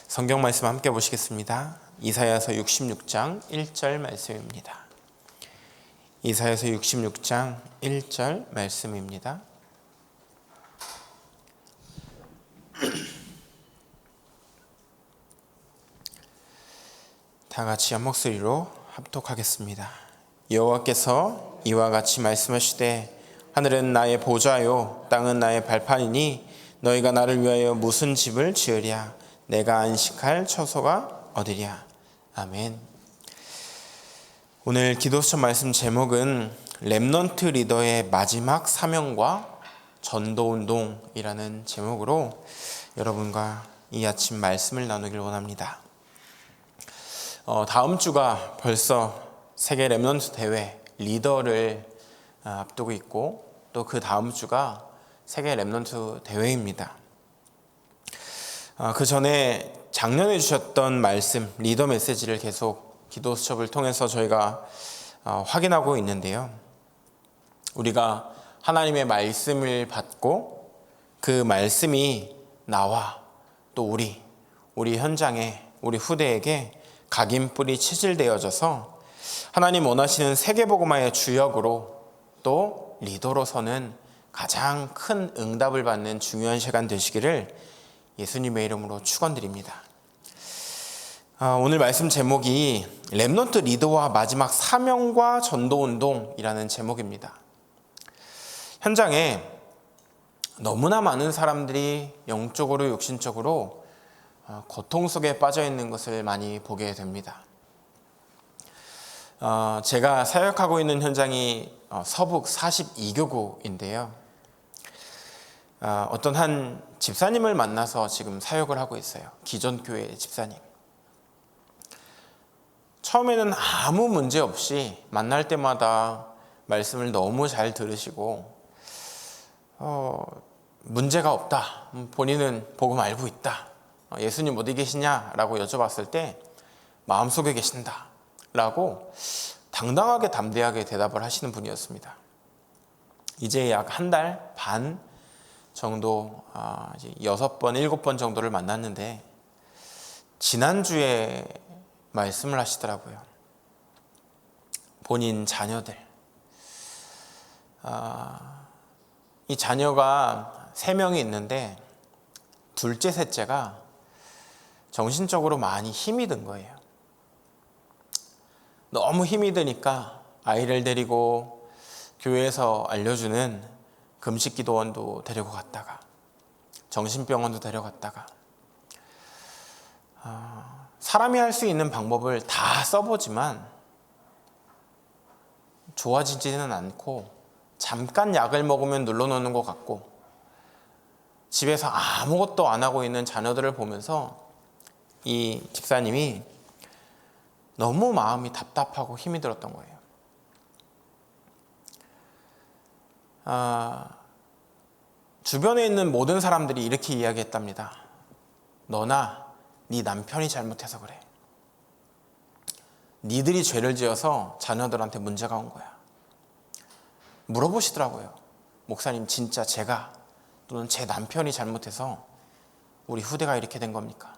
성경 말씀 함께 보시겠습니다. 이사야서 66장 1절 말씀입니다. 이사야서 66장 1절 말씀입니다. 다 같이 한 목소리로 합독하겠습니다. 여호와께서 이와 같이 말씀하시되 하늘은 나의 보좌요 땅은 나의 발판이니 너희가 나를 위하여 무슨 집을 지으랴 내가 안식할 처소가 어디랴. 아멘. 오늘 기도수첩 말씀 제목은 렘넌트 리더의 마지막 사명과 전도운동이라는 제목으로 여러분과 이 아침 말씀을 나누길 원합니다. 다음 주가 벌써 세계 렘넌트 대회 리더를 앞두고 있고 또 그 다음 주가 세계 렘넌트 대회입니다. 그 전에 작년에 주셨던 말씀 리더 메시지를 계속 기도 수첩을 통해서 저희가 확인하고 있는데요. 우리가 하나님의 말씀을 받고 그 말씀이 나와 또 우리 현장에 우리 후대에게 각인뿔이 치질되어져서 하나님 원하시는 세계복음화의 주역으로 또 리더로서는 가장 큰 응답을 받는 중요한 시간 되시기를 예수님의 이름으로 축원드립니다. 오늘 말씀 제목이 렘넌트 리더와 마지막 사명과 전도운동이라는 제목입니다. 현장에 너무나 많은 사람들이 영적으로 육신적으로 고통 속에 빠져 있는 것을 많이 보게 됩니다. 제가 사역하고 있는 현장이 서북 42교구인데요. 어떤 한 집사님을 만나서 지금 사역을 하고 있어요. 기존교회 집사님. 처음에는 아무 문제 없이 만날 때마다 말씀을 너무 잘 들으시고 문제가 없다. 본인은 복음 알고 있다. 예수님 어디 계시냐라고 여쭤봤을 때 마음속에 계신다 라고 당당하게 담대하게 대답을 하시는 분이었습니다. 이제 약 한 달 반 정도 6번, 7번 정도를 만났는데 지난주에 말씀을 하시더라고요. 본인 자녀들 이 자녀가 3명이 있는데 둘째, 셋째가 정신적으로 많이 힘이 든 거예요. 너무 힘이 드니까 아이를 데리고 교회에서 알려주는 금식기도원도 데리고 갔다가 정신병원도 데려갔다가 사람이 할 수 있는 방법을 다 써보지만 좋아지지는 않고 잠깐 약을 먹으면 눌러놓는 것 같고 집에서 아무것도 안 하고 있는 자녀들을 보면서 이 집사님이 너무 마음이 답답하고 힘이 들었던 거예요. 주변에 있는 모든 사람들이 이렇게 이야기했답니다. 너나 네 남편이 잘못해서 그래. 니들이 죄를 지어서 자녀들한테 문제가 온 거야. 물어보시더라고요. 목사님, 진짜 제가 또는 제 남편이 잘못해서 우리 후대가 이렇게 된 겁니까?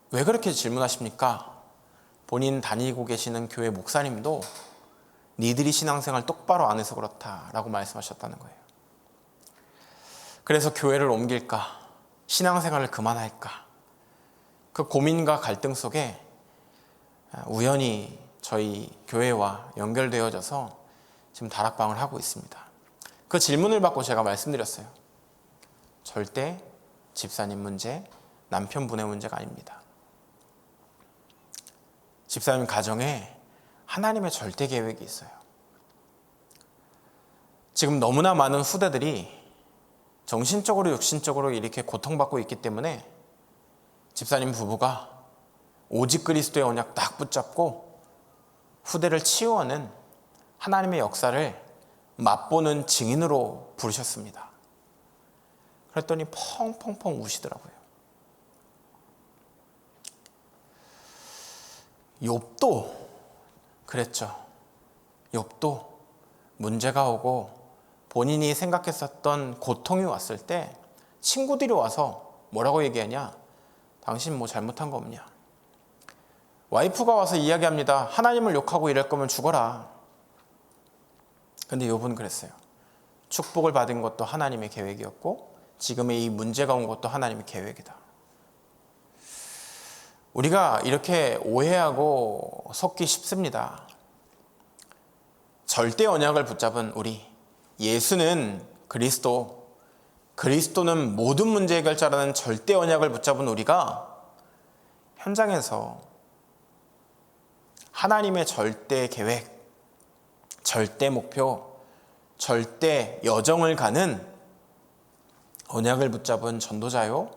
왜 그렇게 질문하십니까? 본인 다니고 계시는 교회 목사님도 니들이 신앙생활 똑바로 안 해서 그렇다라고 말씀하셨다는 거예요. 그래서 교회를 옮길까? 신앙생활을 그만할까? 그 고민과 갈등 속에 우연히 저희 교회와 연결되어져서 지금 다락방을 하고 있습니다. 그 질문을 받고 제가 말씀드렸어요. 절대 집사님 문제, 남편분의 문제가 아닙니다. 집사님 가정에 하나님의 절대 계획이 있어요. 지금 너무나 많은 후대들이 정신적으로 육신적으로 이렇게 고통받고 있기 때문에 집사님 부부가 오직 그리스도의 언약 딱 붙잡고 후대를 치유하는 하나님의 역사를 맛보는 증인으로 부르셨습니다. 그랬더니 펑펑펑 우시더라고요. 욥도 그랬죠. 욥도 문제가 오고 본인이 생각했었던 고통이 왔을 때 친구들이 와서 뭐라고 얘기하냐? 당신 뭐 잘못한 거 없냐? 와이프가 와서 이야기합니다. 하나님을 욕하고 이럴 거면 죽어라. 근데 욥은 그랬어요. 축복을 받은 것도 하나님의 계획이었고 지금의 이 문제가 온 것도 하나님의 계획이다. 우리가 이렇게 오해하고 속기 쉽습니다. 절대 언약을 붙잡은 우리, 예수는 그리스도, 그리스도는 모든 문제 해결자라는 절대 언약을 붙잡은 우리가 현장에서 하나님의 절대 계획, 절대 목표, 절대 여정을 가는 언약을 붙잡은 전도자요,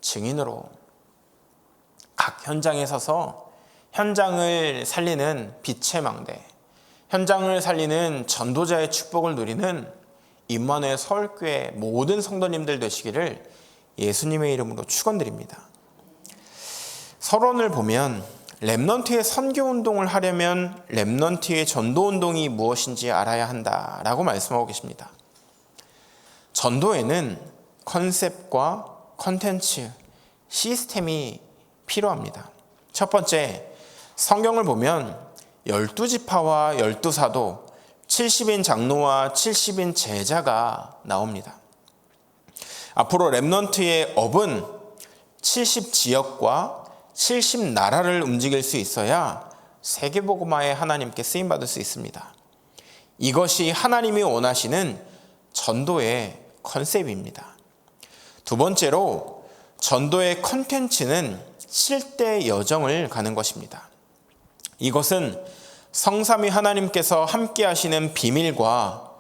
증인으로 각 현장에 서서 현장을 살리는 빛의 망대, 현장을 살리는 전도자의 축복을 누리는 임마누엘 서울교회 모든 성도님들 되시기를 예수님의 이름으로 축원드립니다. 서론을 보면 렘넌트의 선교운동을 하려면 렘넌트의 전도운동이 무엇인지 알아야 한다라고 말씀하고 계십니다. 전도에는 컨셉과 컨텐츠, 시스템이 필요합니다. 첫 번째, 성경을 보면 12지파와 12사도, 70인 장로와 70인 제자가 나옵니다. 앞으로 렘넌트의 업은 70지역과 70나라를 움직일 수 있어야 세계복음화에 하나님께 쓰임받을 수 있습니다. 이것이 하나님이 원하시는 전도의 컨셉입니다. 두 번째로 전도의 컨텐츠는 실대 여정을 가는 것입니다. 이것은 성삼위 하나님께서 함께 하시는 비밀과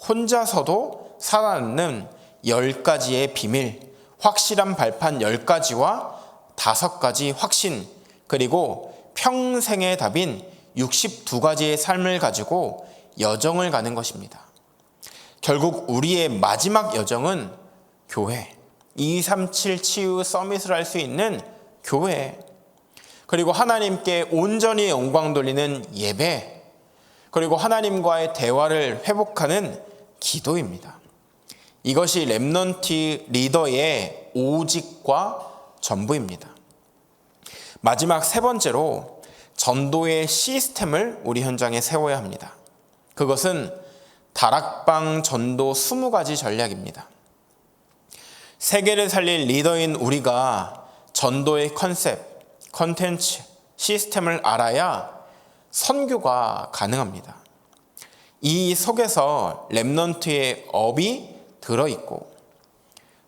혼자서도 살아남는 10가지의 비밀, 확실한 발판 10가지와 5가지 확신, 그리고 평생의 답인 62가지의 삶을 가지고 여정을 가는 것입니다. 결국 우리의 마지막 여정은 교회, 237 치유 서밋을 할 수 있는 교회, 그리고 하나님께 온전히 영광 돌리는 예배, 그리고 하나님과의 대화를 회복하는 기도입니다. 이것이 렘넌트 리더의 오직과 전부입니다. 마지막 세 번째로 전도의 시스템을 우리 현장에 세워야 합니다. 그것은 다락방 전도 20가지 전략입니다. 세계를 살릴 리더인 우리가 전도의 컨셉, 컨텐츠, 시스템을 알아야 선교가 가능합니다. 이 속에서 렘넌트의 업이 들어있고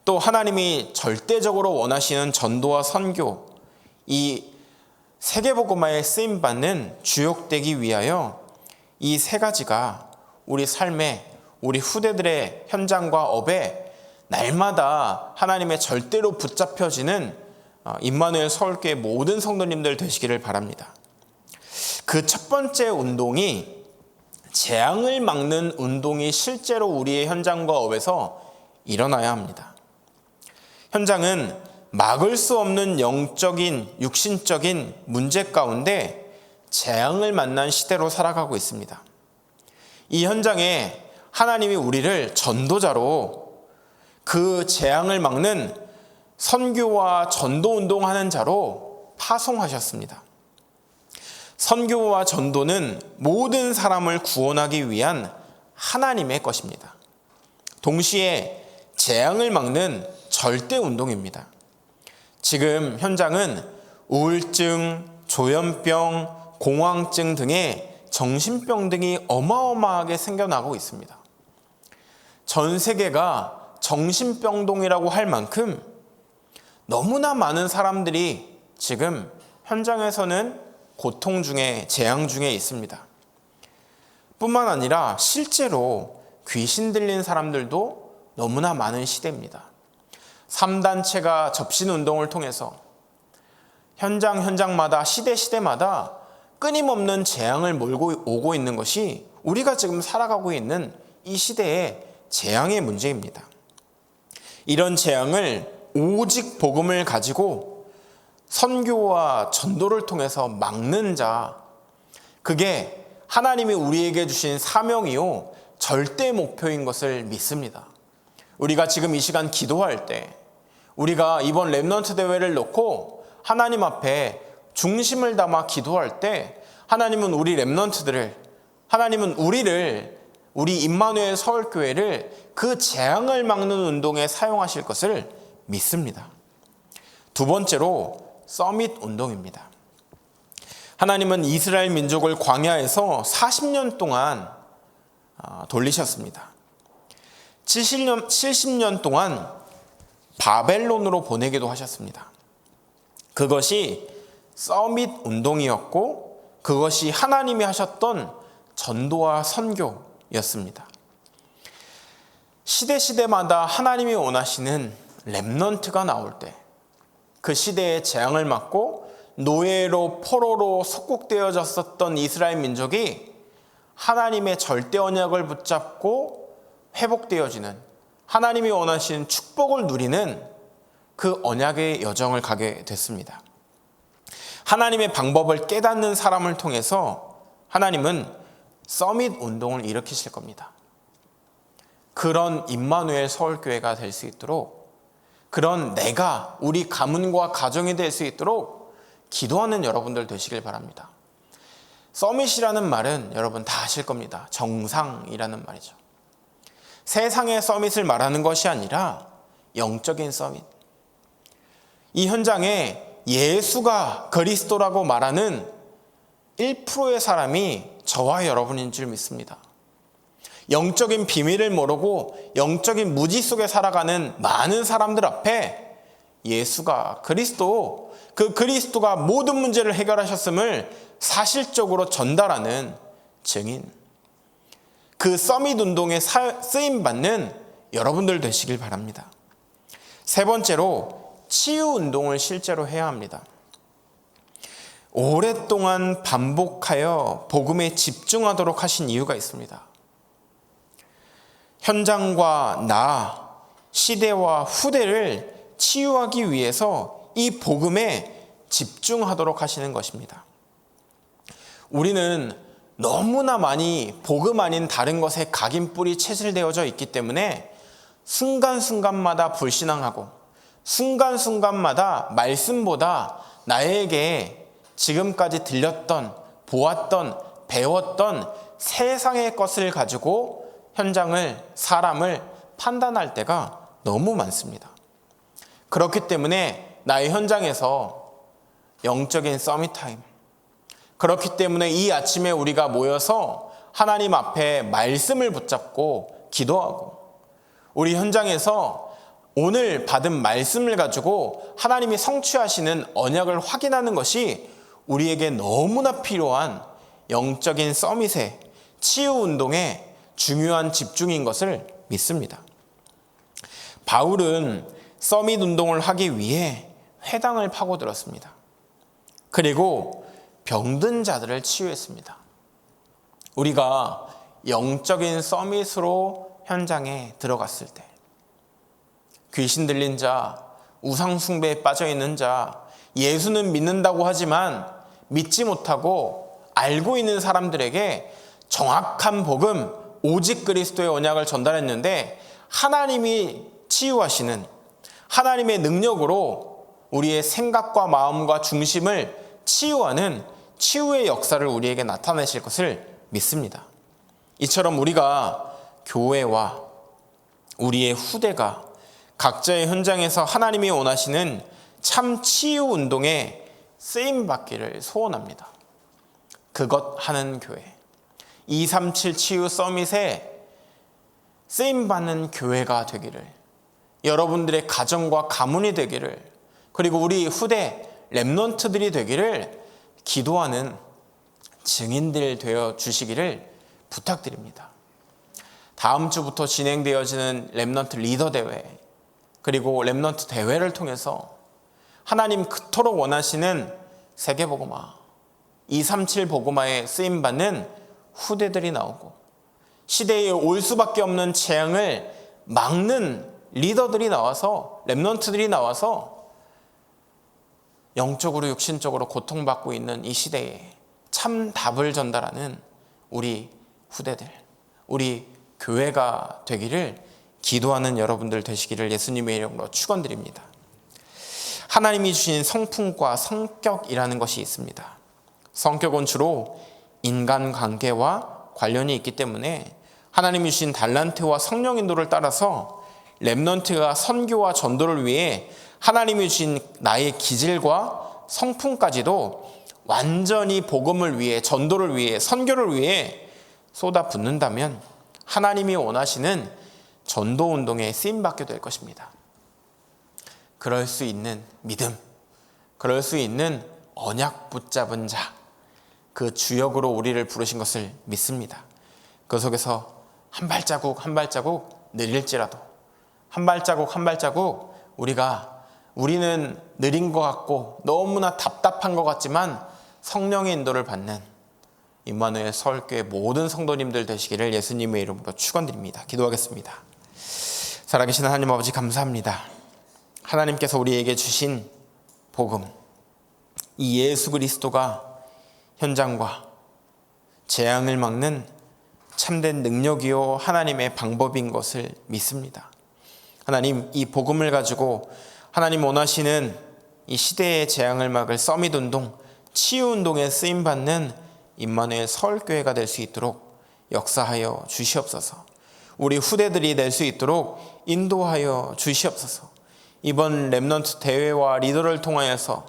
또 하나님이 절대적으로 원하시는 전도와 선교, 이 세계복음화에 쓰임받는 주역되기 위하여 이 세 가지가 우리 삶에, 우리 후대들의 현장과 업에 날마다 하나님의 절대로 붙잡혀지는 임마누엘 서울교회 모든 성도님들 되시기를 바랍니다. 그 첫 번째 운동이 재앙을 막는 운동이 실제로 우리의 현장과 업에서 일어나야 합니다. 현장은 막을 수 없는 영적인, 육신적인 문제 가운데 재앙을 만난 시대로 살아가고 있습니다. 이 현장에 하나님이 우리를 전도자로 그 재앙을 막는 선교와 전도 운동하는 자로 파송하셨습니다. 선교와 전도는 모든 사람을 구원하기 위한 하나님의 것입니다. 동시에 재앙을 막는 절대 운동입니다. 지금 현장은 우울증, 조현병, 공황증 등의 정신병 등이 어마어마하게 생겨나고 있습니다. 전 세계가 정신병동이라고 할 만큼 너무나 많은 사람들이 지금 현장에서는 고통 중에, 재앙 중에 있습니다. 뿐만 아니라 실제로 귀신 들린 사람들도 너무나 많은 시대입니다. 3단체가 접신운동을 통해서 현장마다, 시대마다 끊임없는 재앙을 몰고 오고 있는 것이 우리가 지금 살아가고 있는 이 시대의 재앙의 문제입니다. 이런 재앙을 오직 복음을 가지고 선교와 전도를 통해서 막는 자, 그게 하나님이 우리에게 주신 사명이요 절대 목표인 것을 믿습니다. 우리가 지금 이 시간 기도할 때, 우리가 이번 렘넌트 대회를 놓고 하나님 앞에 중심을 담아 기도할 때 하나님은 우리 렘넌트들을, 하나님은 우리 임마누엘 서울교회를 그 재앙을 막는 운동에 사용하실 것을 믿습니다. 두 번째로 서밋 운동입니다. 하나님은 이스라엘 민족을 광야에서 40년 동안 돌리셨습니다. 70년 동안 바벨론으로 보내기도 하셨습니다. 그것이 서밋 운동이었고 그것이 하나님이 하셨던 전도와 선교였습니다. 시대마다 하나님이 원하시는 렘넌트가 나올 때 그 시대의 재앙을 막고 노예로 포로로 속국되어졌었던 이스라엘 민족이 하나님의 절대 언약을 붙잡고 회복되어지는, 하나님이 원하시는 축복을 누리는 그 언약의 여정을 가게 됐습니다. 하나님의 방법을 깨닫는 사람을 통해서 하나님은 서밋 운동을 일으키실 겁니다. 그런 임마누엘 서울교회가 될 수 있도록, 그런 내가 우리 가문과 가정이 될 수 있도록 기도하는 여러분들 되시길 바랍니다. 서밋이라는 말은 여러분 다 아실 겁니다. 정상이라는 말이죠. 세상의 서밋을 말하는 것이 아니라 영적인 서밋. 이 현장에 예수가 그리스도라고 말하는 1%의 사람이 저와 여러분인 줄 믿습니다. 영적인 비밀을 모르고 영적인 무지 속에 살아가는 많은 사람들 앞에 예수가 그리스도, 그 그리스도가 모든 문제를 해결하셨음을 사실적으로 전달하는 증인, 그 서밋 운동에 쓰임받는 여러분들 되시길 바랍니다. 세 번째로 치유 운동을 실제로 해야 합니다. 오랫동안 반복하여 복음에 집중하도록 하신 이유가 있습니다. 현장과 시대와 후대를 치유하기 위해서 이 복음에 집중하도록 하시는 것입니다. 우리는 너무나 많이 복음 아닌 다른 것에 각인뿔이 체질되어져 있기 때문에 순간순간마다 불신앙하고 순간순간마다 말씀보다 나에게 지금까지 들렸던, 보았던, 배웠던 세상의 것을 가지고 현장을, 사람을 판단할 때가 너무 많습니다. 그렇기 때문에 나의 현장에서 영적인 서밋 타임, 그렇기 때문에 이 아침에 우리가 모여서 하나님 앞에 말씀을 붙잡고 기도하고, 우리 현장에서 오늘 받은 말씀을 가지고 하나님이 성취하시는 언약을 확인하는 것이 우리에게 너무나 필요한 영적인 서밋의 치유 운동의 중요한 집중인 것을 믿습니다. 바울은 서밋 운동을 하기 위해 회당을 파고들었습니다. 그리고 병든 자들을 치유했습니다. 우리가 영적인 서밋으로 현장에 들어갔을 때 귀신 들린 자, 우상 숭배에 빠져 있는 자, 예수는 믿는다고 하지만 믿지 못하고 알고 있는 사람들에게 정확한 복음, 오직 그리스도의 언약을 전달했는데 하나님이 치유하시는, 하나님의 능력으로 우리의 생각과 마음과 중심을 치유하는 치유의 역사를 우리에게 나타내실 것을 믿습니다. 이처럼 우리가 교회와 우리의 후대가 각자의 현장에서 하나님이 원하시는 참 치유 운동에 쓰임받기를 소원합니다. 그것 하는 교회, 237 치유 서밋에 쓰임받는 교회가 되기를, 여러분들의 가정과 가문이 되기를, 그리고 우리 후대 렘넌트들이 되기를 기도하는 증인들 되어 주시기를 부탁드립니다. 다음 주부터 진행되어지는 렘넌트 리더 대회, 그리고 렘넌트 대회를 통해서 하나님 그토록 원하시는 세계복음화, 237 복음화에 쓰임받는 후대들이 나오고 시대에 올 수밖에 없는 재앙을 막는 리더들이 나와서, 렘넌트들이 나와서 영적으로 육신적으로 고통받고 있는 이 시대에 참 답을 전달하는 우리 후대들, 우리 교회가 되기를 기도하는 여러분들 되시기를 예수님의 이름으로 축원드립니다. 하나님이 주신 성품과 성격이라는 것이 있습니다. 성격은 주로 인간관계와 관련이 있기 때문에 하나님이 주신 달란트와 성령 인도를 따라서 렘넌트가 선교와 전도를 위해 하나님이 주신 나의 기질과 성품까지도 완전히 복음을 위해, 전도를 위해, 선교를 위해 쏟아붓는다면 하나님이 원하시는 전도운동에 쓰임받게 될 것입니다. 그럴 수 있는 믿음, 그럴 수 있는 언약 붙잡은 자, 그 주역으로 우리를 부르신 것을 믿습니다. 그 속에서 한 발자국 한 발자국 느릴지라도, 한 발자국 한 발자국 우리는 느린 것 같고 너무나 답답한 것 같지만 성령의 인도를 받는 임마누엘 서울교회 모든 성도님들 되시기를 예수님의 이름으로 축원드립니다. 기도하겠습니다. 살아계신 하나님 아버지, 감사합니다. 하나님께서 우리에게 주신 복음, 이 예수 그리스도가 현장과 재앙을 막는 참된 능력이요 하나님의 방법인 것을 믿습니다. 하나님, 이 복음을 가지고 하나님 원하시는 이 시대의 재앙을 막을 서밋 운동, 치유 운동에 쓰임받는 임마누엘 서울교회가 될 수 있도록 역사하여 주시옵소서. 우리 후대들이 될 수 있도록 인도하여 주시옵소서. 이번 렘넌트 대회와 리더를 통하여서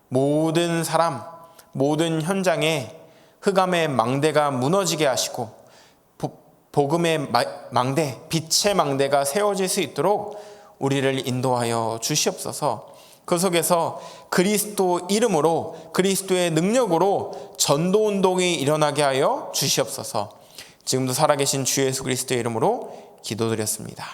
모든 사람, 모든 현장에 흑암의 망대가 무너지게 하시고 복음의 망대, 빛의 망대가 세워질 수 있도록 우리를 인도하여 주시옵소서. 그 속에서 그리스도 이름으로, 그리스도의 능력으로 전도운동이 일어나게 하여 주시옵소서. 지금도 살아계신 주 예수 그리스도의 이름으로 기도드렸습니다.